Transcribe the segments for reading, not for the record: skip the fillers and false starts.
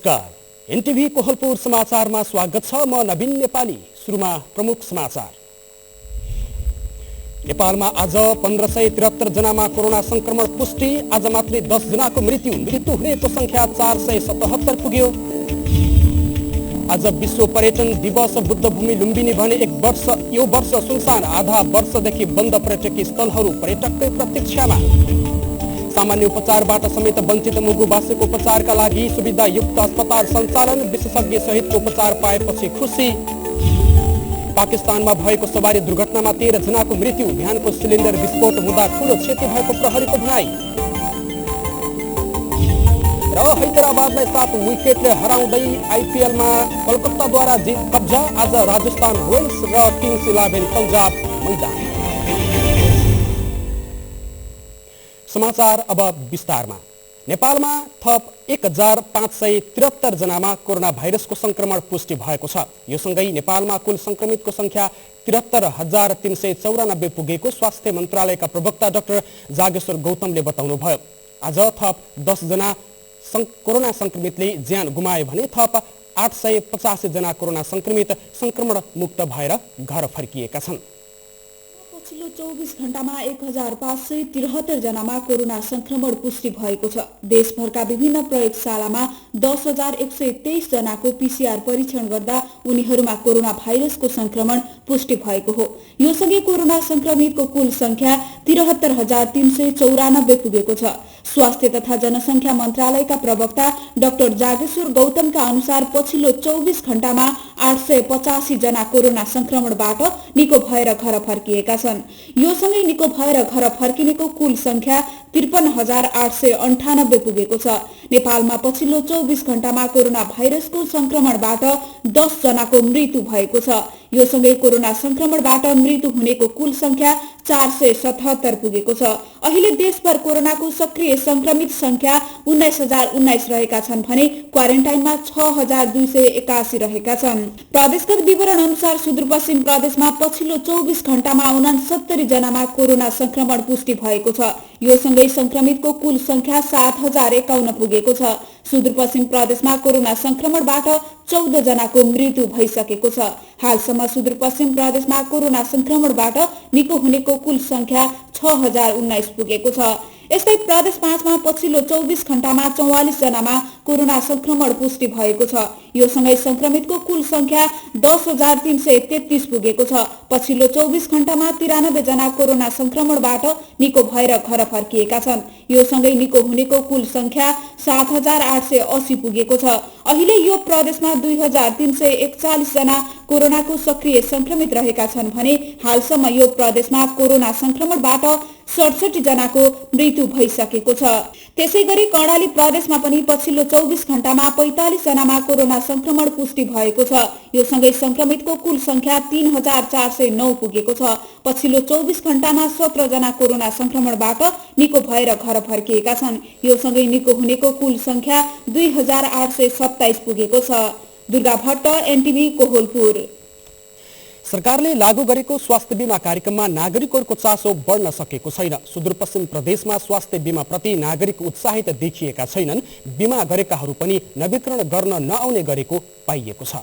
नमस्कार, एनटिभी कोहलपुर समाचारमा स्वागत छ। म नवीन नेपाली। सुरुमा प्रमुख समाचार। नेपालमा आज 1573 जनामा कोरोना संक्रमण पुष्टि। आज मात्रै 10 जनाको मृत्यु हुनेको संख्या 477 पुग्यो। आज विश्व पर्यटन दिवस। बुद्ध भूमि लुम्बिनी भने यो वर्ष सुनसान। आधा वर्षदेखि बन्द पर्यटकीय स्थलहरू पर्यटककै प्रतीक्षामा। सामान्य उपचारबाट समेत वञ्चित मुगुबासेको उपचारका लागि सुविधायुक्त अस्पताल सञ्चालन। विशेषज्ञ सहितको उपचार पाएपछि खुसी। पाकिस्तानमा भएको सवारी दुर्घटनामा 13 जनाको मृत्यु। बिहानको सिलिन्डर विस्फोट हुँदा ठूलो क्षति भएको प्रहरीको भनाई। र हैदराबादलाई 7 विकेटले हराउँदै आइपिएलमा कोलकाताद्वारा कब्जा। आज राजस्थान रोयल्स र किङ्स 11 पन्जाब मैदान। समाचार अब विस्तारमा। नेपालमा थप 1573 जनामा कोरोना भाइरसको संक्रमण पुष्टि भएको छ। यो सँगै नेपालमा कुल संक्रमितको संख्या 73,394 पुगेको स्वास्थ्य मन्त्रालयका प्रवक्ता डाक्टर जागेश्वर गौतमले बताउनुभयो। आज थप 10 जना कोरोना संक्रमितले ज्यान गुमाए भने थप 885 जना कोरोना संक्रमित संक्रमण मुक्त भएर घर फर्किएका छन्। पछिल्लो 24 घण्टामा 1573 जनामा कोरोना संक्रमण पुष्टि भएको छ। देशभरका विभिन्न प्रयोगशालामा 10,123 जनाको पीसीआर परीक्षण गर्दा उनीहरूमा कोरोना भाइरसको संक्रमण पुष्टि भएको हो। यो सँगै कोरोना संक्रमितको कुल संख्या 73,394 पुगेको छ। स्वास्थ्य तथा जनसंख्या मन्त्रालयका प्रवक्ता डाक्टर जागेश्वर गौतमका अनुसार पछिल्लो 24 घण्टामा 885 जना कोरोना संक्रमणबाट निको भएर घर फर्किएका छन्। यो सँगै निको भएर घर फर्किनेको कुल संख्या 53,898 पुगेको छ। नेपालमा पछिल्लो 24 घण्टामा कोरोना भाइरसको संक्रमणबाट 10 जनाको मृत्यु भएको छ। यो सँगै कोरोना संक्रमणबाट मृत्यु हुनेको कुल संख्या 477 पुगेको छ। अहिले देशभर कोरोनाको सक्रिय संक्रमित संख्या 19,019 रहेका छन् भने क्वारेन्टाइनमा 6,281 रहेका छन्। प्रदेशगत विवरण अनुसार सुदूरपश्चिम प्रदेशमा पछिल्लो 24 घण्टामा 69 जनामा कोरोना संक्रमण पुष्टि भएको छ। यो सँगै संक्रमितको कुल संख्या 7,051 पुगेको छ। सुदूरपश्चिम प्रदेशमा कोरोना संक्रमणबाट 14 जनाको मृत्यु भइसकेको छ। हालसम्म सुदूरपश्चिम प्रदेशमा कोरोना संक्रमणबाट निको हुनेको कुल संख्या 6,019 पुगेको छ। यस्तै प्रदेश 5 मा पछिल्लो 24 घण्टामा 44 जनामा कोरोना संक्रमण पुष्टि भएको छ। यो सँगै संक्रमितको कुल संख्या 10,333 पुगेको छ। पछिल्लो 24 घण्टामा 93 जना कोरोना संक्रमणबाट निको भएर घर फर्किएका छन्। यो सँगै निको हुनेको कुल संख्या 7,880 पुगेको छ। अहिले यो प्रदेशमा 2,341 जना कोरोनाको सक्रिय संक्रमित रहेका छन् भने हालसम्म यो प्रदेशमा कोरोना संक्रमणबाट 67 जनाको मृत्यु भइसकेको छ। त्यसैगरी कर्णाली प्रदेशमा पनि पछिल्लो 24 घण्टामा 45 जनामा कोरोना संक्रमण पुष्टि भएको छ। यो सँगै संक्रमितको कुल संख्या 3,409 पुगेको छ। पछिल्लो 24 घण्टामा 17 जना कोरोना संक्रमणबाट निको भएर घर फर्किएका छन्। यो सँगै निको हुनेको कुल संख्या 2,827 पुगेको छ। दुर्गा भट्ट, एनटिभी कोहलपुर। सरकारले लागू गरेको स्वास्थ्य बीमा कार्यक्रममा नागरिकहरूको चासो बढ्न सकेको छैन। सुदूरपश्चिम प्रदेशमा स्वास्थ्य बीमा प्रति नागरिक उत्साहित देखिएका छैनन्। बीमा गरेकाहरू पनि नवीकरण गर्न नआउने गरेको पाइएको छ।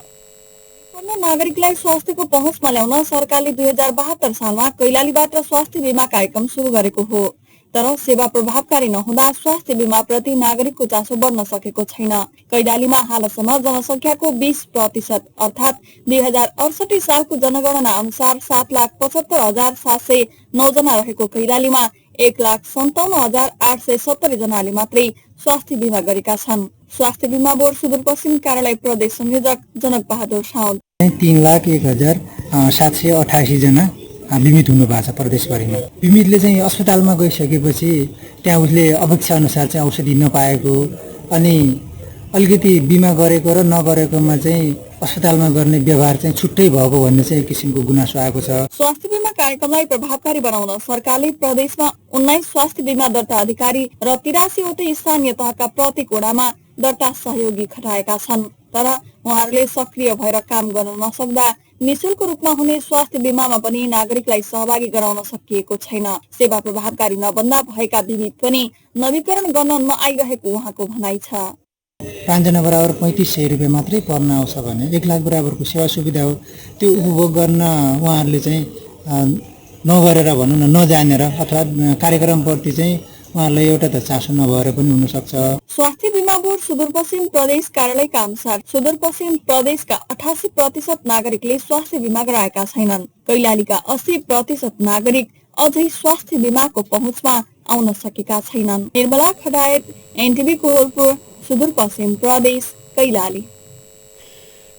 नागरिकलाई स्वास्थ्यको पहुँचमा ल्याउन सरकारले 2072 सालमा कैलालीबाट स्वास्थ्य बीमा कार्यक्रम सुरु गरेको हो। तर सेवा प्रभावकारी नहुँदा स्वास्थ्य बीमा प्रति नागरिकको चासो बढ्न सकेको छैन। कैलालीमा हालसम्म जनसंख्याको 20% अर्थात् 2068 सालको जनगणना अनुसार 7,75,709 जना रहेको कैलालीमा 1,57,870 जनाले मात्रै स्वास्थ्य बीमा गरेका छन्। स्वास्थ्य बीमा बोर्ड सुदूरपश्चिम कार्यालय प्रदेश संयोजक जनक बहादुर साउद 3,01,788 जना बिमित हुनु भएको छ प्रदेशभरिमा। बिमितले चाहिँ अस्पतालमा गइसकेपछि त्यहाँ उसले अपेक्षा अनुसार चाहिँ औषधि नपाएको अनि अलिकति बिमा गरेको र नगरेकोमा चाहिँ अस्पतालमा गर्ने व्यवहार चाहिँ छुट्टै भएको भन्ने चाहिँ एक किसिमको गुनासो आएको छ। स्वास्थ्य बीमा कार्यक्रमलाई प्रभावकारी बनाउन सरकारले प्रदेशमा 19 स्वास्थ्य बीमा दर्ता अधिकारी र 83 वटै स्थानीय तहका प्रत्येक वडामा दर्ता सहयोगी खटाएका छन्। तर उहाँहरूले सक्रिय भएर काम गर्न नसक्दा निशुल्क रूपमा हुने स्वास्थ्य बीमामा पनि नागरिकलाई सहभागी गराउन सकिएको छैन। सेवा प्रभावकारी नबन्दा भएका बिमित पनि नवीकरण गर्न नआइरहेको उहाँको भनाइ छ। 5 जना बराबर 3500 रुपियाँ मात्रै पर्न आउँछ भने 1 लाख बराबरको सेवा सुविधा हो। त्यो उपभोग गर्न उहाँहरूले चाहिँ नगरेर भनौँ न नजानेर अथवा कार्यक्रमप्रति चाहिँ उहाँहरूलाई एउटा त चासो नभएर पनि हुनसक्छ। स्वास्थ्य बीमा बोर्ड सुदूरपश्चिम प्रदेश कार्यालयका अनुसार सुदूरपश्चिम प्रदेशका 88% नागरिकले स्वास्थ्य बीमा गराएका छैनन्। कैलालीका 80% नागरिक अझै स्वास्थ्य बीमाको पहुँचमा आउन सकेका छैनन्। निर्मला खडायत, एनटिभी कोहलपुर, सुदूरपश्चिम प्रदेश, कैलाली।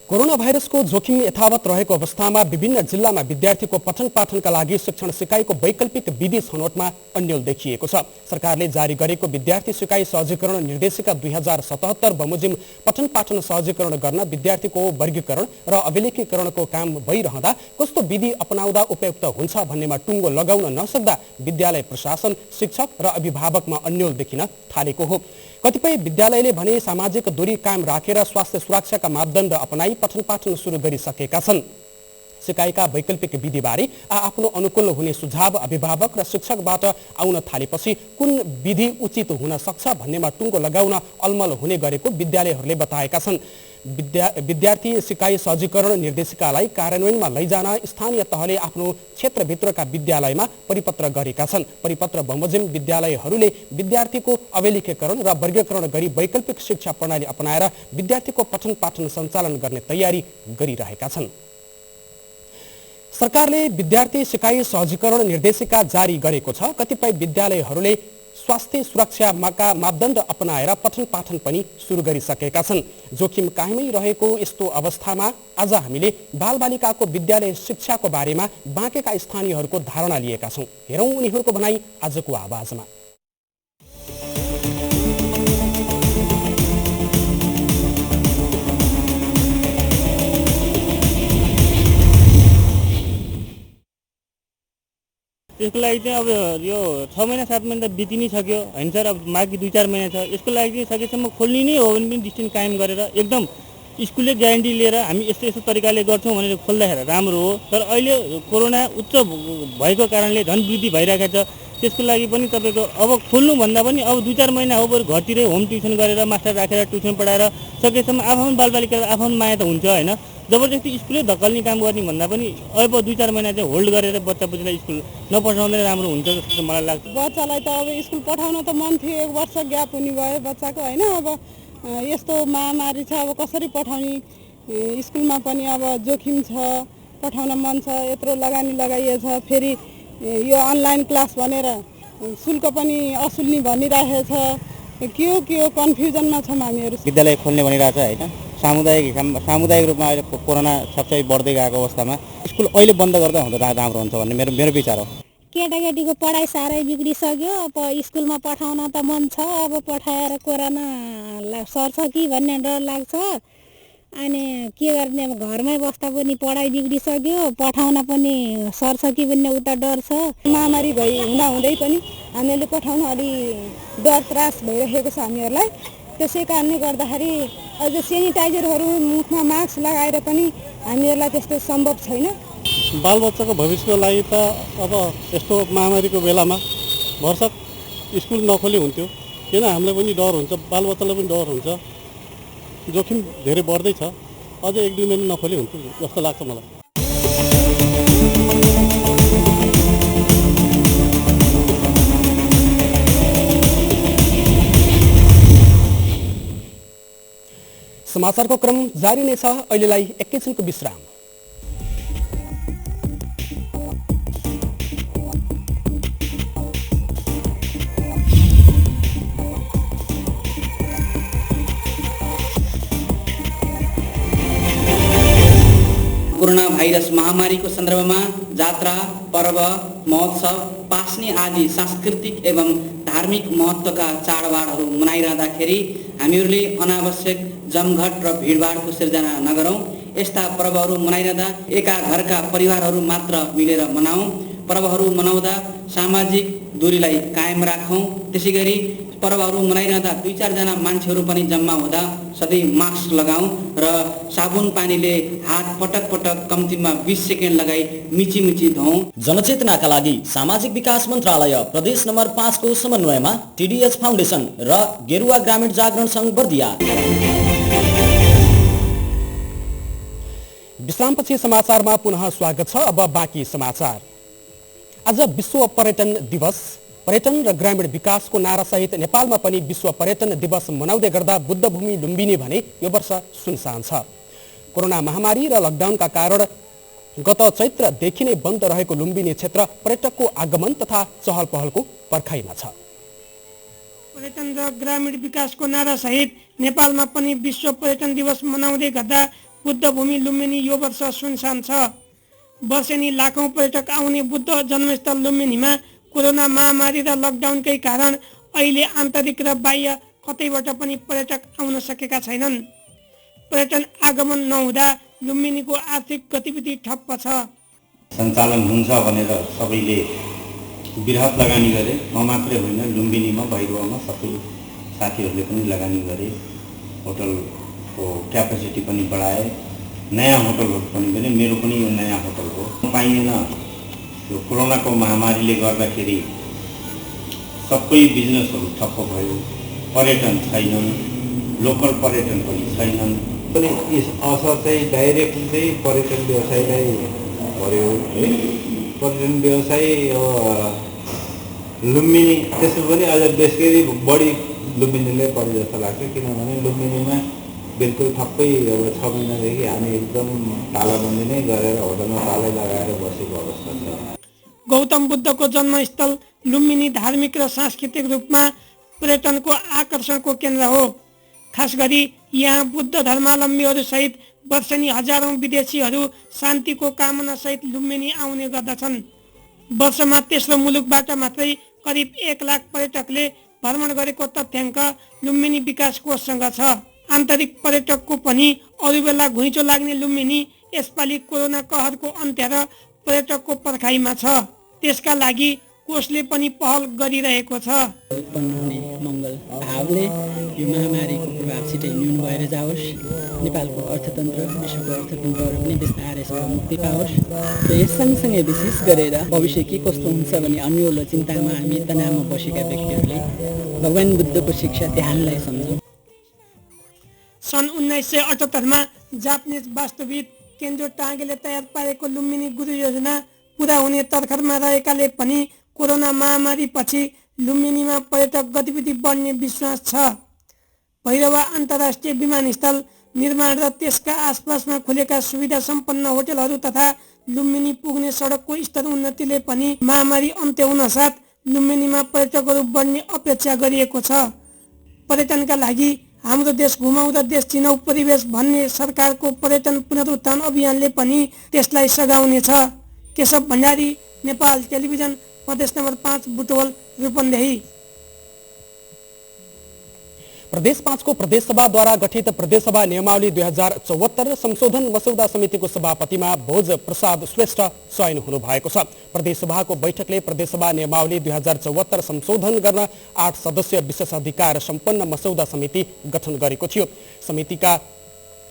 कोरोना भाइरसको जोखिम यथावत रहेको अवस्थामा विभिन्न जिल्लामा विद्यार्थीको पठन पाठनका लागि शिक्षण सिकाइको वैकल्पिक विधि छनौटमा अन्यल देखिएको छ। सरकारले जारी गरेको विद्यार्थी सिकाइ सहजीकरण निर्देशिका 2077 बमोजिम पठन पाठन सहजीकरण गर्न विद्यार्थीको वर्गीकरण र अभिलेखीकरणको काम भइरहँदा कस्तो विधि अपनाउँदा उपयुक्त हुन्छ भन्नेमा टुङ्गो लगाउन नसक्दा विद्यालय प्रशासन, शिक्षक र अभिभावकमा अन्यल देखिन थालेको हो। कतिपय विद्यालयले भने सामाजिक दूरी कायम राखेर स्वास्थ्य सुरक्षाका मापदण्ड अपनाई पठन पाठन सुरु गरिसकेका छन्। सिकाइका वैकल्पिक विधिबारे आफ्नो अनुकूल हुने सुझाव अभिभावक र शिक्षकबाट आउन थालेपछि कुन विधि उचित हुन सक्छ भन्नेमा टुङ्गो लगाउन अलमल हुने गरेको विद्यालयहरूले बताएका छन्। विद्यार्थी सिकाइ सहजीकरण निर्देशिकालाई कार्यान्वयनमा लैजान स्थानीय तहले आफ्नो क्षेत्रभित्रका विद्यालयमा परिपत्र गरेका छन्। परिपत्र बमोजिम विद्यालयहरूले विद्यार्थीको अभिलेखीकरण र वर्गीकरण गरी वैकल्पिक शिक्षा प्रणाली अपनाएर विद्यार्थीको पठन पाठन सञ्चालन गर्ने तयारी गरिरहेका छन्। सरकारले विद्यार्थी सिकाइ सहजीकरण निर्देशिका जारी गरेको छ। कतिपय विद्यालयहरूले स्वास्थ्य सुरक्षाका मापदण्ड अपनाएर पठन पाठन पनि सुरु गरिसकेका छन्। जोखिम कायमै रहेको यस्तो अवस्थामा आज हामीले बालबालिकाको विद्यालय शिक्षाको बारेमा बाँकेका स्थानीयहरूको धारणा लिएका छौँ। हेरौँ उनीहरूको भनाइ आजको आवाजमा। त्यसको लागि चाहिँ अब यो 6 महिना 7 महिना त बिति नै सक्यो होइन सर। अब बाँकी 2-4 महिना छ। यसको लागि चाहिँ सकेसम्म खोल्ने नै हो भने पनि डिस्टेन्स कायम गरेर एकदम स्कुलले ग्यारेन्टी लिएर हामी यस्तो यस्तो तरिकाले गर्छौँ भनेर खोल्दाखेरि राम्रो हो। तर अहिले कोरोना उच्च भएको कारणले झन् वृद्धि भइरहेको छ। त्यसको लागि पनि तपाईँको अब खोल्नुभन्दा पनि अब 2-4 महिना हो बरु घरतिरै होम ट्युसन गरेर मास्टर राखेर ट्युसन पढाएर सकेसम्म आफ्नो बालबालिका आफ्नो माया त हुन्छ होइन। जबरजस्ती स्कुलै धक्कल्ने काम गर्ने भन्दा पनि अब 2-4 महिना चाहिँ होल्ड गरेर बच्चा बुच्चीलाई स्कुल नपठाउँदै राम्रो हुन्छ जस्तो मलाई लाग्छ। बच्चालाई त अब स्कुल पठाउन त मन थियो, 1 वर्ष ग्याप हुने भयो बच्चाको होइन। अब यस्तो महामारी छ, अब कसरी पठाउने? स्कुलमा पनि अब जोखिम छ, पठाउन मन छ, यत्रो लगानी लगाइएछ। फेरि यो अनलाइन क्लास भनेर शुल्क पनि असुल्ने भनिरहेछ। के हो कन्फ्युजनमा छौँ हामीहरू। विद्यालय खोल्ने भनिरहेछ होइन। सामुदायिक रूपमा अहिले कोरोना सबसे बढ्दै गएको अवस्थामा स्कुल अहिले बन्द गर्दा हुँदा राम्रो हुन्छ भन्ने मेरो विचार हो। केटाकेटीको पढाइ साह्रै बिग्रिसक्यो। अब स्कुलमा पठाउन त मन छ, अब पठाएर कोरोना सर्छ कि भन्ने डर लाग्छ। अनि के गर्ने, अब घरमै बस्दा पनि पढाइ बिग्रिसक्यो, पठाउन पनि सर्छ कि भन्ने उता डर छ। महामारी हुँदै पनि हामीहरूले पठाउन अलि डर त्रास भइरहेको छ हामीहरूलाई। त्यसै कारणले गर्दाखेरि अझ सेनिटाइजरहरू मुखमा मास्क लगाएर पनि हामीहरूलाई त्यस्तो सम्भव छैन। बालबच्चाको भविष्यको लागि त अब यस्तो महामारीको बेलामा भरसक स्कुल नखोली हुन्थ्यो। किन हामीलाई पनि डर हुन्छ, बालबच्चालाई पनि डर हुन्छ। जोखिम धेरै बढ्दैछ। अझ 1-2 महिना नखोली हुन्थ्यो जस्तो लाग्छ मलाई। समाचारको क्रम जारी नै छ। अहिलेलाई एकैछिनको विश्राम। कोरोना भाइरस महामारीको सन्दर्भमा जात्रा, पर्व, महोत्सव, पास्ने आदि सांस्कृतिक एवं धार्मिक महत्त्वका चाडबाडहरू मनाइरहँदाखेरि हामीहरूले अनावश्यक जमघट र भिडभाडको सिर्जना नगरौँ। यस्ता पर्वहरू मनाइरहँदा एका घरका परिवारहरू मात्र मिलेर मनाऊँ। पर्वहरू मनाउँदा सामाजिक दूरीलाई कायम राखौँ। त्यसैगरी पर्वहरू मनाइरहँदा 2-4 जना मान्छेहरू पनि जम्मा हुँदा सधैँ मास्क लगाऊ र साबुन पानीले हात पटक पटक कम्तीमा 20 सेकेन्ड लगाई मिची धौँ। जनचेतनाका लागि सामाजिक विकास मन्त्रालय प्रदेश नम्बर 5 को समन्वयमा टिडिएच फाउन्डेसन र गेरुवा ग्रामीण जागरण सङ्घ बर्दिया। विश्रामपछि समाचारमा पुनः स्वागत छ। अब बाँकी समाचार। आज विश्व पर्यटन दिवस। पर्यटन र ग्रामीण विकासको नारासहित नेपालमा पनि विश्व पर्यटन दिवस मनाउँदै गर्दा बुद्ध भूमि लुम्बिनी भने यो वर्ष सुनसान छ। कोरोना महामारी र लकडाउनका कारण गत चैत्रदेखि नै बन्द रहेको लुम्बिनी क्षेत्र पर्यटकको आगमन तथा चहल पहलको पर्खाइमा छ। पर्यटन र ग्रामीण विकासको नारासहित नेपालमा पनि विश्व पर्यटन दिवस मनाउँदै गर्दा बुद्ध भूमि लुम्बिनी यो वर्ष सुनसान छ। वर्षेनी लाखौं पर्यटक आउने बुद्ध जन्मस्थल लुम्बिनीमा कोरोना महामारी र लकडाउनकै कारण अहिले आन्तरिक र बाह्य कतैबाट पनि पर्यटक आउन सकेका छैनन्। पर्यटन आगमन नहुँदा लुम्बिनीको आर्थिक गतिविधि ठप्प छ। सञ्चालन हुन्छ भनेर सबैले बृहत लगानी गरे। म मात्रै होइन, लुम्बिनीमा भैरवमा सबै साथीहरूले पनि लगानी गरे। होटलको क्यापेसिटी पनि बढाए। नयाँ होटलहरू पनि बने। मेरो पनि यो नयाँ होटल हो। पाइएन। यो कोरोनाको महामारीले गर्दाखेरि सबै बिजनेसहरू ठप्प भयो। पर्यटन छैनन्, लोकल पर्यटन पनि छैनन्। पनि यस असर चाहिँ डाइरेक्टली चाहिँ पर्यटन व्यवसायलाई पर्यो है। पर्यटन व्यवसाय लुम्बिनी त्यसो पनि अझ बेसगरी बढी लुम्बिनीले पर्यो जस्तो लाग्छ। किनभने लुम्बिनीमा बिल्कुल ठप्पै अब 6 महिनादेखि हामी एकदम तालाबन्दी नै गरेर होटलमा तालै लगाएर बसेको अवस्था छ। गौतम बुद्धको जन्मस्थल लुम्बिनी धार्मिक र सांस्कृतिक रूपमा पर्यटनको आकर्षणको केन्द्र हो। खास गरी यहाँ बुद्ध धर्मावलम्बीहरू सहित वर्षेनी हजारौं विदेशीहरू शान्तिको कामना सहित लुम्बिनी आउने गर्दछन्। वर्षमा तेस्रो मुलुकबाट मात्रै करिब 1 लाख पर्यटकले भ्रमण गरेको तथ्याङ्क लुम्बिनी विकास कोषसँग छ। आन्तरिक पर्यटकको पनि अरू बेला घुइँचो लाग्ने लुम्बिनी यसपालि कोरोना कहरको अन्त्य र पर्यटकको पर्खाइमा छ। त्यसका लागि कोषले पनि पहल गरिरहेको छ। उत्पन्न हुने मङ्गल भावले यो महामारीको प्रभाव छिटै न्यून भएर जाओस्। नेपालको अर्थतन्त्र, विश्वको अर्थतन्त्रहरू पनि बिस्तारै मुक्ति पाओस्। र यस सँगसँगै विशेष गरेर भविष्य के कस्तो हुन्छ भन्ने अन्योल चिन्तामा हामी तनावमा बसेका व्यक्तिहरूले भगवान् बुद्धको शिक्षा ध्यानलाई सम्झौँ। सन् 1978मा जापानिज वास्तुविद केन्जो टागेले तयार पारेको लुम्बिनी गुरु योजना पुरा हुने तर्खरमा रहेकाले पनि कोरोना महामारी पछि लुम्बिनीमा पर्यटक गतिविधि बढ्ने विश्वास छ। भैरवा अन्तर्राष्ट्रिय विमानस्थल निर्माण र त्यसका आसपासमा खुलेका सुविधा सम्पन्न होटलहरू तथा लुम्बिनी पुग्ने सडकको स्तर उन्नतिले पनि महामारी अन्त्य हुन साथ लुम्बिनीमा पर्यटकहरू बढ्ने अपेक्षा गरिएको छ। पर्यटनका लागि हाम्रो देश घुमाउ र देश चिनाउ परिवेश भन्ने सरकारको पर्यटन पुनरुत्थान अभियानले पनि त्यसलाई सघाउनेछ। केशव भण्डारी, नेपाल टेलिभिजन, प्रदेश नम्बर 5 बुटवल, रूपन्देही। प्रदेश 5 को प्रदेश सभाद्वारा गठित प्रदेश सभा नियमावली 2074 संशोधन मसौदा समितिको सभापतिमा भोज प्रसाद श्रेष्ठ चयन हुनु भएको छ। प्रदेश सभाको बैठकले प्रदेश सभा नियमावली 2074 संशोधन गर्न 8 सदस्य विशेषाधिकार सम्पन्न मसौदा समिति गठन गरेको थियो। समितिका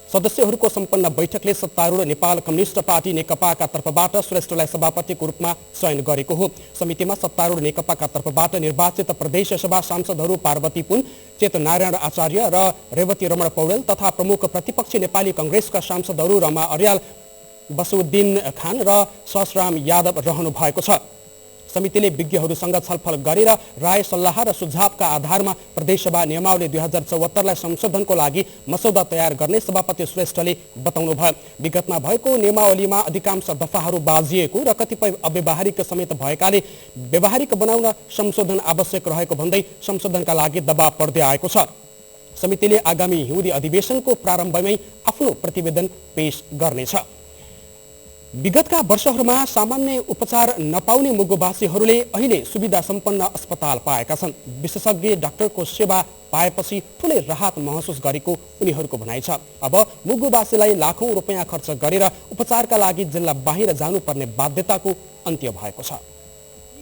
सदस्यहरूको सम्पन्न बैठकले सत्तारूढ नेपाल कम्युनिस्ट पार्टी नेकपाका तर्फबाट श्रेष्ठलाई सभापतिको रूपमा चयन गरेको हो। समितिमा सत्तारूढ नेकपाका तर्फबाट निर्वाचित प्रदेश सभा सांसदहरू पार्वती पुन, चेतनारायण आचार्य र रेवती रमण पौडेल तथा प्रमुख प्रतिपक्षी नेपाली कांग्रेसका सांसदहरू रमा अर्याल, बसुद्दिन खान र ससराम यादव रहनु भएको छ। समितिले विज्ञहरूसँग छलफल गरेर राय सल्लाह र सुझावका आधारमा प्रदेशसभा नियमावली 2074लाई संशोधनको लागि मसौदा तयार गर्ने सभापति श्रेष्ठले बताउनुभयो। विगतमा भएको नियमावलीमा अधिकांश दफाहरू बाजिएको र कतिपय अव्यवहारिक समेत भएकाले व्यवहारिक बनाउन संशोधन आवश्यक रहेको भन्दै संशोधनका लागि दबाव पर्दै आएको छ। समितिले आगामी हिउँदी अधिवेशनको प्रारम्भमै आफ्नो प्रतिवेदन पेश गर्नेछ। विगतका वर्षहरूमा सामान्य उपचार नपाउने मुगुबासीहरूले अहिले सुविधा सम्पन्न अस्पताल पाएका छन्। विशेषज्ञ डाक्टरको सेवा पाएपछि ठूलै राहत महसुस गरेको उनीहरूको भनाइ छ। अब मुगुबासीलाई लाखौं रुपैयाँ खर्च गरेर उपचारका लागि जिल्ला बाहिर जानुपर्ने बाध्यताको अन्त्य भएको छ।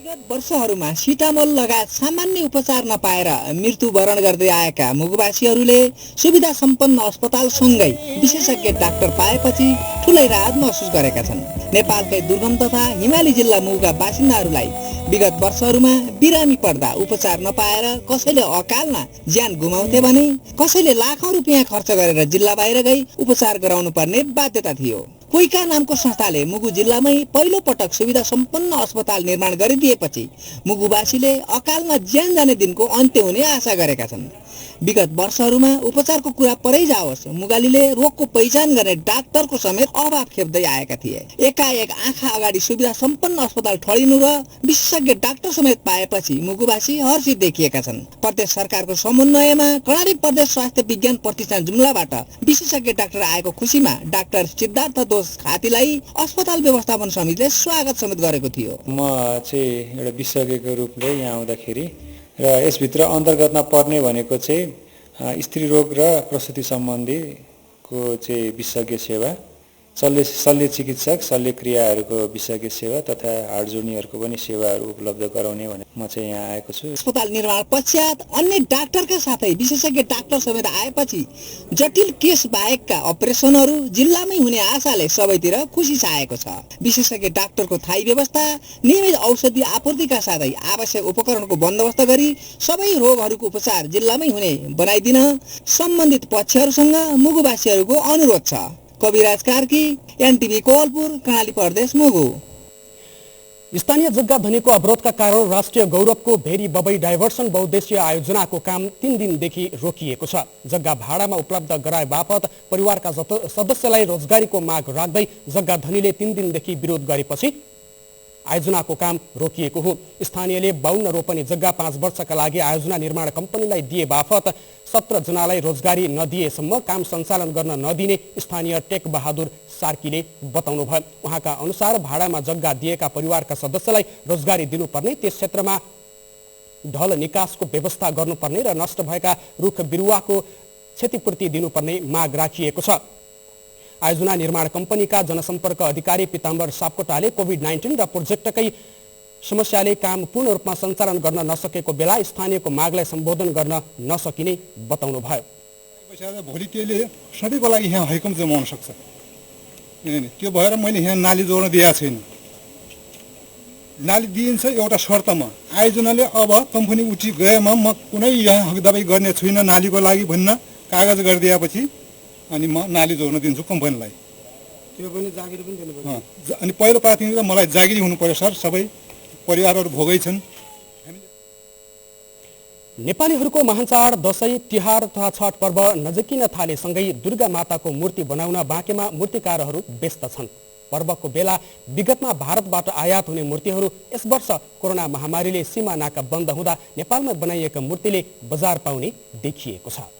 विगत वर्षहरूमा सिटामोल लगायत सामान्य उपचार नपाएर मृत्युवरण गर्दै आएका मुगुवासीहरूले सुविधा सम्पन्न अस्पतालसँगै विशेषज्ञ डाक्टर पाएपछि ठुलै राहत महसुस गरेका छन्। नेपालकै दुर्गम तथा हिमाली जिल्ला मुगुका बासिन्दाहरूलाई विगत वर्षहरूमा बिरामी पर्दा उपचार नपाएर कसैले अकालमा ज्यान गुमाउँथे भने कसैले लाखौं रुपियाँ खर्च गरेर जिल्ला बाहिर गई उपचार गराउनु पर्ने बाध्यता थियो। कोइका नामको संस्थाले मुगु जिल्लामै पहिलो पटक सुविधा सम्पन्न अस्पताल निर्माण गरिदिएपछि मुगुवासीले अकालमा ज्यान जाने दिनको अन्त्य हुने आशा गरेका छन्। विगत वर्षहरूमा उपचारको कुरा परै जाओस्, मुगालीले रोगको पहिचान गर्ने डाक्टरको समेत अभाव खेप्दै आएका थिए। एकाएक आँखा अगाडि सुविधा सम्पन्न अस्पताल ठडिनु र विशेषज्ञ डाक्टर समेत पाएपछि मुगुवासी हर्षित देखिएका छन्। प्रदेश सरकारको समन्वयमा कर्णाली प्रदेश स्वास्थ्य विज्ञान प्रतिष्ठान जुम्लाबाट विशेषज्ञ डाक्टर आएको खुसीमा डाक्टर सिद्धार्थ दोष खातीलाई अस्पताल व्यवस्थापन समितिले स्वागत समेत गरेको थियो। म चाहिँ एउटा विशेषज्ञको रूपले यहाँ आउँदाखेरि र यसभित्र अन्तर्गतमा पर्ने भनेको चाहिँ स्त्री रोग र प्रसुति सम्बन्धीको चाहिँ विशेषज्ञ सेवा, शल्य चिकित्सक, शल्यक्रियाहरूको विशेषज्ञ सेवा तथा हाड जोड्नेहरूको पनि सेवाहरू उपलब्ध गराउने भने म चाहिँ यहाँ आएको छु। अस्पताल निर्माण पश्चात अन्य डाक्टरका साथै विशेषज्ञ डाक्टर समेत आएपछि जटिल केस बाहेकका अपरेसनहरू जिल्लामै हुने आशाले सबैतिर खुसी छाएको छ। विशेषज्ञ डाक्टरको थायी व्यवस्था, नियमित औषधि आपूर्तिका साथै आवश्यक उपकरणको बन्दोबस्त गरी सबै रोगहरूको उपचार जिल्लामै हुने बनाइदिन सम्बन्धित पक्षहरूसँग मुगुवासीहरूको अनुरोध छ। कविराज कार्की, एनटिभी कोवलपुर, कर्णाली प्रदेश, मुगु। स्थानीय जग्गा धनीको अवरोधका कारण राष्ट्रिय गौरवको भेरी बबई डाइभर्सन बहुद्देश्य आयोजनाको काम 3 दिनदेखि रोकिएको छ। जग्गा भाडामा उपलब्ध गराए बापत परिवारका सदस्यलाई रोजगारीको माग राख्दै जग्गा धनीले 3 दिनदेखि विरोध गरेपछि आयोजनाको काम रोकिएको हो। स्थानीयले 52 रोपनी जग्गा 5 वर्षका लागि आयोजना निर्माण कम्पनीलाई दिए बापत 17 जनालाई रोजगारी नदिएसम्म काम सञ्चालन गर्न नदिने स्थानीय टेक बहादुर सार्कीले बताउनु भयो। उहाँका अनुसार भाडामा जग्गा दिएका परिवारका सदस्यलाई रोजगारी दिनुपर्ने, त्यस क्षेत्रमा ढल निकासको व्यवस्था गर्नुपर्ने र नष्ट भएका रुख बिरुवाको क्षतिपूर्ति दिनुपर्ने माग राखिएको छ। आयोजना निर्माण कम्पनीका जनसम्पर्क अधिकारी पिताम्बर सापकोटाले कोभिड-19 र प्रोजेक्टकै समस्याले काम पूर्ण रूपमा सञ्चालन गर्न नसकेको बेला स्थानीयको मागलाई सम्बोधन गर्न नसकिने बताउनु भयो। भोलि त्यसले सधैँको लागि यहाँ हैकम जमाउन सक्छ। त्यो भएर मैले यहाँ नाली जोड्न दिएको छैन। नाली दिइन्छ एउटा शर्तमा, आयोजनाले अब कम्पनी उठी गएमा म कुनै यहाँ हकदाबी गर्ने छुइनँ नालीको लागि भन्न कागज गरिदिएपछि अनि म नाली जोड्न दिन्छु कम्पनीलाई। त्यो पनि जागिरी पनि दिनुपर्छ। अनि पहिलो प्राथमिकता मलाई जागिरी हुनु पर्यो सर। सबै परिवारहरू भोगै छन्। नेपालीहरूको महान चाड दशैं, तिहार तथा छठ पर्व नजिकिन थालेसँगै दुर्गा माताको मूर्ति बनाउन बाँकेमा मूर्तिकारहरू व्यस्त छन्। पर्वको बेला विगतमा भारतबाट आयात हुने मूर्तिहरू यस वर्ष कोरोना महामारीले सीमा नाका बन्द हुँदा नेपालमा बनाइएका मूर्तिले बजार पाउने देखिएको छ।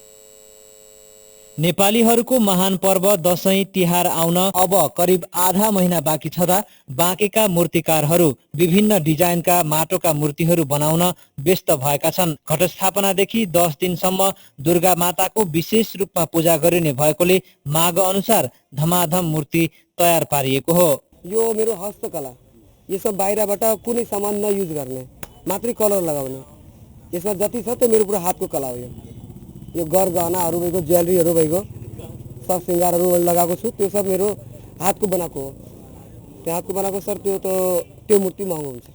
नेपालीहरूको महान पर्व दशैं तिहार आउन अब करिब आधा महिना बाँकी छँदा बाँकेका मूर्तिकारहरू विभिन्न डिजाइनका माटोका मूर्तिहरू बनाउन व्यस्त भएका छन्। घटस्थापनादेखि 10 दिनसम्म दुर्गा माताको विशेष रूपमा पूजा गरिने भएकोले माग अनुसार धमाधम मूर्ति तयार पारिएको हो। यो मेरो हस्तकला, यसमा बाहिरबाट कुनै सामान नयुज गर्ने, मात्रै कलर लगाउने, यसमा जति छ त्यो मेरो पुरा हातको कला हो। यो गरगहनाहरू भएको, ज्वेलरीहरू भएको, सब सिंगारहरू लगाएको छु, त्यो सब मेरो हातको बनाएको हो। त्यो हातको बनाएको सर त्यो मूर्ति महँगो हुन्छ।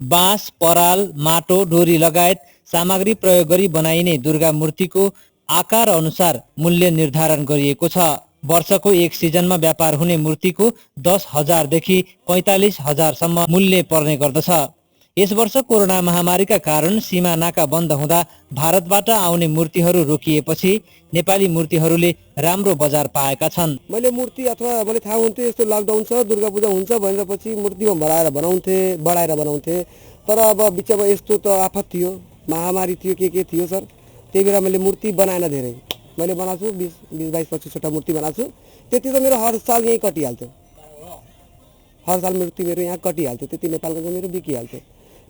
बाँस, पराल, माटो, डोरी लगायत सामग्री प्रयोग गरी बनाइने दुर्गा मूर्तिको आकार अनुसार मूल्य निर्धारण गरिएको छ। वर्षको एक सिजनमा व्यापार हुने मूर्तिको 10,000 देखि 45,000 सम्म मूल्य पर्ने गर्दछ। यस वर्ष कोरोना महामारीका कारण सीमा नाका बन्द हुँदा भारतबाट आउने मूर्तिहरू रोकिएपछि नेपाली मूर्तिहरूले राम्रो बजार पाएका छन्। मैले मूर्ति अथवा मैले थाहा हुन्थ्यो यस्तो लकडाउन छ, दुर्गा पूजा हुन्छ भनेर पछि मूर्तिमा बढाएर बनाउँथे। तर अब बिचमा यस्तो त आफत थियो, महामारी थियो, के थियो सर। त्यही बेला मैले मूर्ति बनाएन धेरै। मैले बनाएको छु 20-22-25वटा मूर्ति बनाएको छु। त्यति त मेरो हर साल यहीँ कटिहाल्थ्यो। हर साल मूर्ति मेरो यहाँ कटिहाल्थ्यो, त्यति नेपालको चाहिँ मेरो बिकिहाल्थ्यो।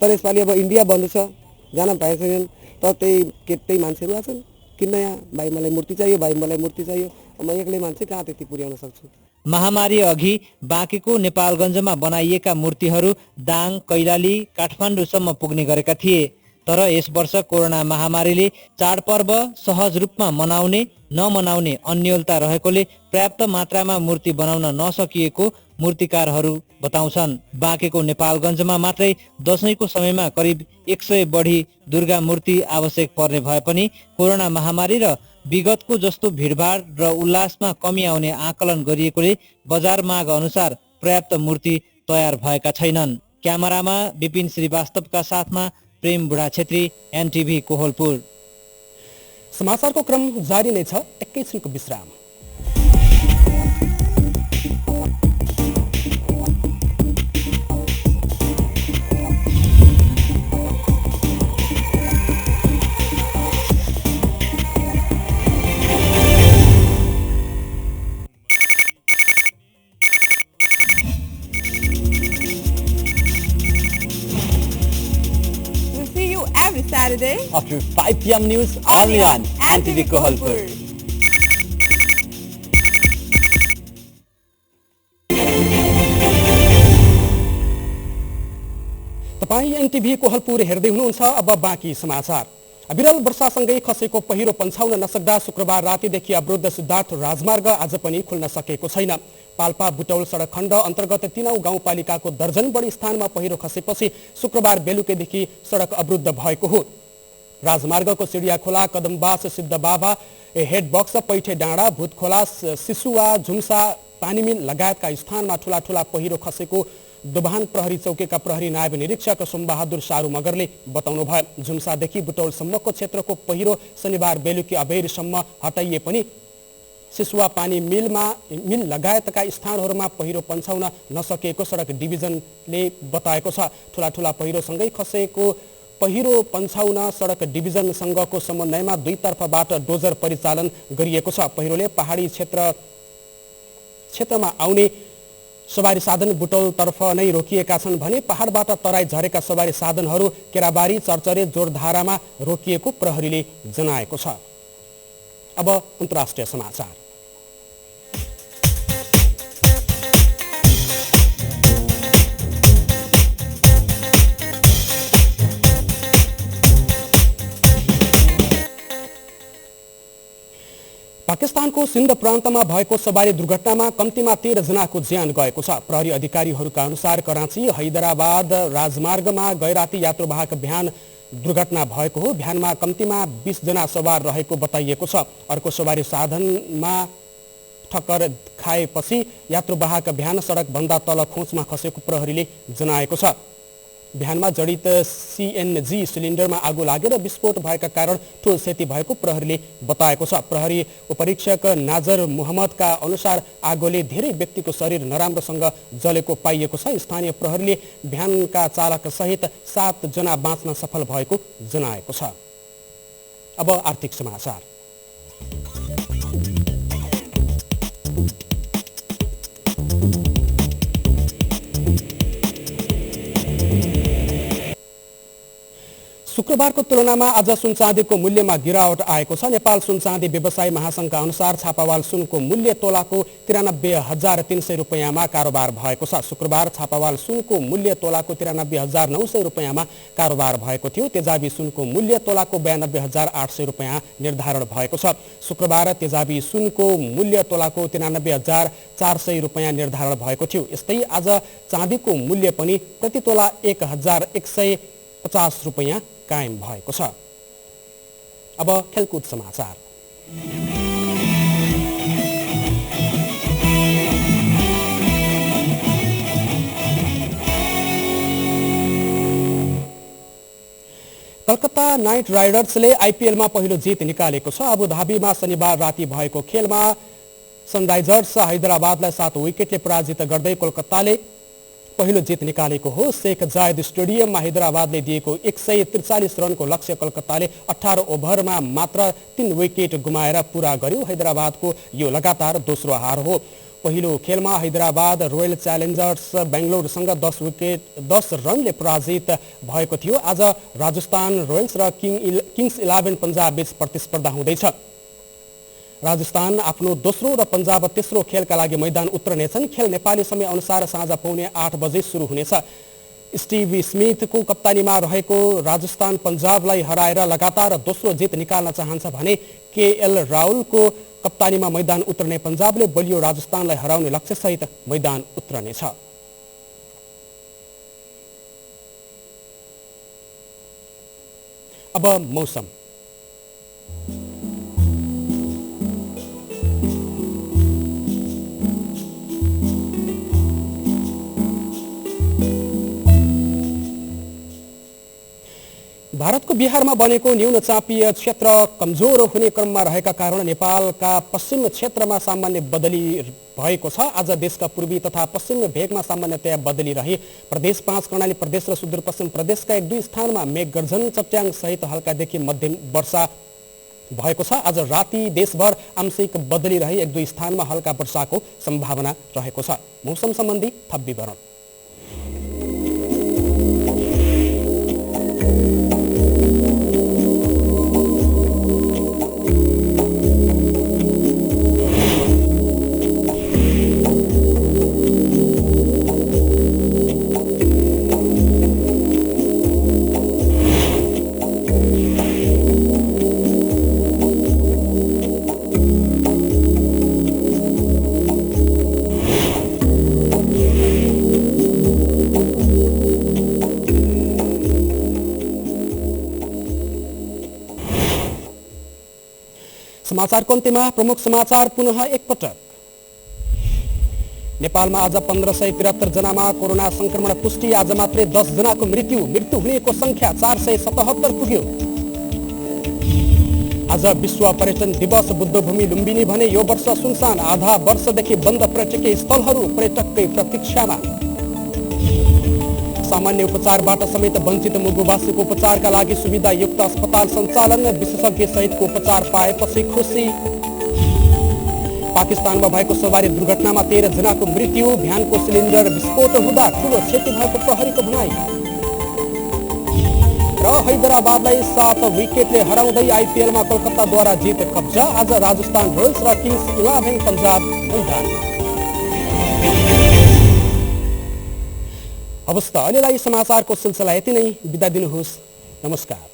तर यसपालि अब इन्डिया बन्द छ, जान पाएको छैनन्। तर त्यही मान्छेहरू आछन् किन्न यहाँ, भाइ मलाई मूर्ति चाहियो, भाइ मलाई मूर्ति चाहियो। म एक्लै मान्छे कहाँ त्यति पुर्याउन सक्छु। महामारी अघि बाँकेको नेपालगञ्जमा बनाइएका मूर्तिहरू दाङ, कैलाली, काठमाडौँसम्म पुग्ने गरेका थिए। तर यस वर्ष कोरोना महामारीले चाडपर्व सहज रूपमा मनाउने नमनाउने अन्योलता रहेकोले पर्याप्त मात्रामा मूर्ति बनाउन नसकिएको मूर्तिकारहरू बताउँछन्। बाँकेको नेपालगञ्जमा मात्रै दशैंको समयमा करिब 100 बढी दुर्गा मूर्ति आवश्यक पर्ने भए पनि कोरोना महामारी र विगतको जस्तो भिडभाड र उल्लासमा कमी आउने आकलन गरिएकोले बजार माग अनुसार पर्याप्त मूर्ति तयार भएका छैनन्। क्यामेरामा विपिन श्रीवास्तवका साथमा प्रेम बुढा छेत्री, एनटिभी कोहलपुर। समाचारको क्रम जारी नै छ, एकैछिनको विश्राम। Saturday after 5 p.m. news only on NTV Kohalpur. तपाईं एनटिभी कोहलपुर हेर्दै हुनुहुन्छ। अब बाँकी समाचार। विरल वर्षासँगै खसेको पहिरो पन्छाउन नसक्दा शुक्रबार रातिदेखि अवरुद्ध सिद्धार्थ राजमार्ग आज पनि खुल्न सकेको छैन। पाल्पा बुटौल सडक खण्ड अन्तर्गत 3औं गाउँपालिकाको दर्जन बढी स्थानमा पहिरो खसेपछि शुक्रबार बेलुकीदेखि सडक अवरुद्ध भएको हो। राजमार्गको सिडिया खोला, कदमबास, सिद्धबाबा, हेडबक्स, पैठे डाँडा, भूतखोला, सिसुवा, झुम्सा, पानीमिल लगायतका स्थानमा ठूला ठूला पहिरो खसेको दोभान प्रहरी चौकीका प्रहरी नायब निरीक्षक सोमबहादुर सारू मगरले बताउनु भयो। झुम्सादेखि बुटौलसम्मको क्षेत्रको पहिरो शनिबार बेलुकी अबेरसम्म हटाइए पनि सिसुवा पानी मिल लगायतका स्थानहरूमा पहिरो पन्छाउन नसकेको सडक डिभिजनले बताएको छ। ठूला ठूला पहिरोसँगै खसेको पहिरो पन्छाउन सडक डिभिजनसँगको समन्वयमा दुईतर्फबाट डोजर परिचालन गरिएको छ। पहिरोले पहाडी क्षेत्रमा आउने सवारी साधन बुटौलतर्फ नै रोकिएका छन् भने पहाडबाट तराई झरेका सवारी साधनहरू केराबारी, चर्चरे, जोरधारामा रोकिएको प्रहरीले जनाएको छ। अब अन्तर्राष्ट्रिय समाचार। पाकिस्तानको सिन्ध प्रान्तमा भएको सवारी दुर्घटनामा कम्तीमा 13 जनाको ज्यान गएको छ। प्रहरी अधिकारीहरूका अनुसार कराची हैदराबाद राजमार्गमा गैराती यात्रुवाहक भ्यान दुर्घटना भएको हो। भ्यानमा कम्तीमा 20 जना सवार रहेको बताइएको छ। अर्को सवारी साधनमा ठक्कर खाएपछि यात्रुवाहक भ्यान सडकभन्दा तल खोचमा खसेको प्रहरीले जनाएको छ। भ्यानमा जडित सीएनजी सिलिन्डरमा आगो लागेर विस्फोट भएका कारण ठूलो क्षति भएको प्रहरीले बताएको छ। प्रहरी उपरीक्षक नाजर मोहम्मदका अनुसार आगोले धेरै व्यक्तिको शरीर नराम्रोसँग जलेको पाइएको छ। स्थानीय प्रहरीले भ्यानका चालक सहित 7 जना बाँच्न सफल भएको जनाएको छ। अब आर्थिक समाचार। शुक्रबारको तुलनामा आज सुन चाँदीको मूल्यमा गिरावट आएको छ। नेपाल सुन चाँदी व्यवसायी महासंघका अनुसार छापावाल सुनको मूल्य तोलाको 93,300 रुपैयाँमा कारोबार भएको छ। शुक्रबार छापावाल सुनको मूल्य तोलाको 93,900 रुपैयाँमा कारोबार भएको थियो। तेजाबी सुनको मूल्य तोलाको 92,800 रुपैयाँ निर्धारण भएको छ। शुक्रबार तेजाबी सुनको मूल्य तोलाको 93,400 रुपैयाँ निर्धारण भएको थियो। यस्तै आज चाँदीको मूल्य पनि प्रति तोला 1,150 रुपैयाँ कायम भएको छ। अब खेलकुद समाचार। कलकत्ता नाइट राइडर्सले आइपिएलमा पहिलो जित निकालेको छ। अबुधाबीमा शनिबार राति भएको खेलमा सनराइजर्स हैदराबादलाई 7 विकेटले पराजित गर्दै कोलकाताले पहिलो जित निकालेको हो। शेख जायद स्टेडियममा हैदराबादले दिएको 143 रनको लक्ष्य कलकत्ताले 18 ओभरमा मात्र 3 विकेट गुमाएर पूरा गर्यो। हैदराबादको यो लगातार दोस्रो हार हो। पहिलो खेलमा हैदराबाद रोयल च्यालेन्जर्स बेंगलोरसँग 10 रनले पराजित भएको थियो। आज राजस्थान रोयल्स र किङ्स 11 पन्जाब बीच प्रतिस्पर्धा हुँदैछ। राजस्थान आफ्नो दोस्रो र पन्जाब तेस्रो खेलका लागि मैदान उत्रनेछन्। खेल नेपाली समय अनुसार साँझ 7:45 बजे सुरु हुनेछ। स्टिभ स्मिथको कप्तानीमा रहेको राजस्थान पन्जाबलाई हराएर लगातार दोस्रो जित निकाल्न चाहन्छ भने केएल राहुलको कप्तानीमा मैदान उत्रने पन्जाबले बलियो राजस्थानलाई हराउने लक्ष्यसहित मैदान उत्रनेछ। अब मौसम। भारतको बिहारमा बनेको न्यून चापीय क्षेत्र कमजोर हुने क्रममा रहेका कारण नेपालका पश्चिम क्षेत्रमा सामान्य बदली भएको छ। आज देशका पूर्वी तथा पश्चिमी भेगमा सामान्यतया बदली रही प्रदेश 5 कर्णाली प्रदेश र सुदूरपश्चिम प्रदेशका 1-2 स्थानमा मेघगर्जन चट्याङ सहित हल्कादेखि मध्यम वर्षा भएको छ। आज राति देशभर आंशिक बदली रही 1-2 स्थानमा हल्का वर्षाको सम्भावना रहेको छ। मौसम सम्बन्धी थप विवरण। समाचारको अन्त्यमा प्रमुख समाचार पुनः एकपटक। नेपालमा आज 1573 जनामा कोरोना संक्रमण पुष्टि। आज मात्रै 10 जनाको मृत्यु हुनेको संख्या 477 पुग्यो। आज विश्व पर्यटन दिवस। बुद्धभूमि लुम्बिनी भने यो वर्ष सुनसान। आधा वर्षदेखि बन्द पर्यटकीय स्थलहरू पर्यटककै प्रतीक्षामा। सामान्य उपचारबाट समेत वञ्चित मुगुवासीको उपचारका लागि सुविधायुक्त अस्पताल सञ्चालन। विशेषज्ञ सहितको उपचार पाएपछि खुसी। पाकिस्तानमा भएको सवारी दुर्घटनामा 13 जनाको मृत्यु। भ्यानको सिलिन्डर विस्फोट हुँदा ठूलो क्षति भएको प्रहरीको भनाई। र हैदराबादलाई 7 विकेटले हराउँदै आइपिएलमा कोलकाताद्वारा जित कब्जा। आज राजस्थान रोयल्स र किङ्स 11 पन्जाब मैदानमा। अवस्था अहिलेलाई समाचारको सिलसिला यति नै। बिदा दिनुहोस्। नमस्कार।